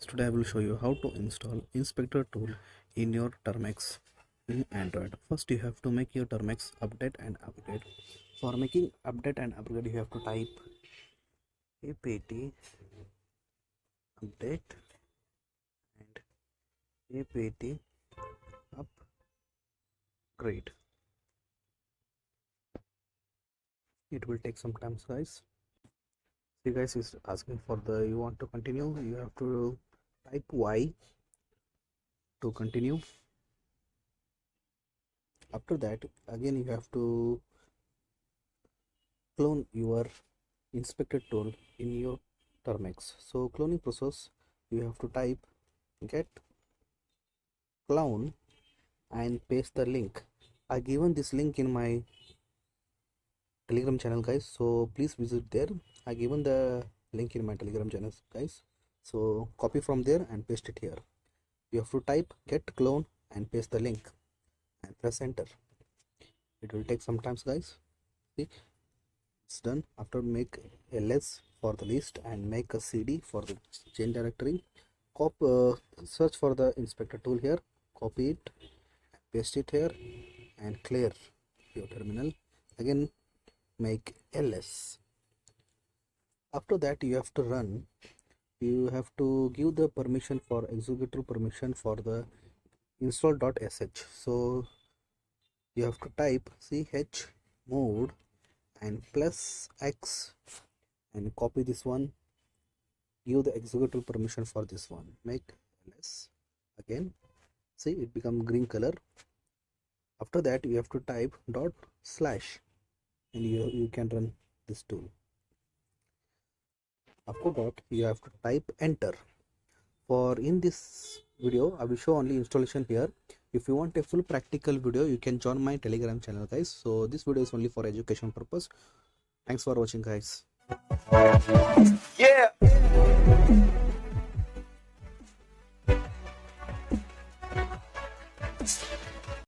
Today I will show you how to install inspector tool in your Termux in Android. First you have to make your Termux update and upgrade. For making update and upgrade you have to type apt update and apt upgrade. It will take some time, guys. See guys, is asking for the you want to continue, you have to type Y to continue. After that again you have to clone your inspector tool in your Termux. So cloning process, you have to type get clone and paste the link. I given this link in my Telegram channel, guys, so please visit there. I given the link in my Telegram channel, guys, so copy from there and paste it here. You have to type get clone and paste the link and press enter. It will take some time, guys. See, it's done. After make ls for the list and make a cd for the chain directory. Search for the inspector tool here, copy it, paste it here and clear your terminal. Again make ls. After that you have to run. You have to give the permission for executable permission for the install.sh. So you have to type chmod and +x and copy this one, give the executable permission for this one, make ls. Again see, it become green color. After that you have to type // and you can run this tool. After that you have to type enter. For in this video I will show only installation here. If you want a full practical video you can join my Telegram channel, guys. So this video is only for education purpose. Thanks for watching, guys. Yeah.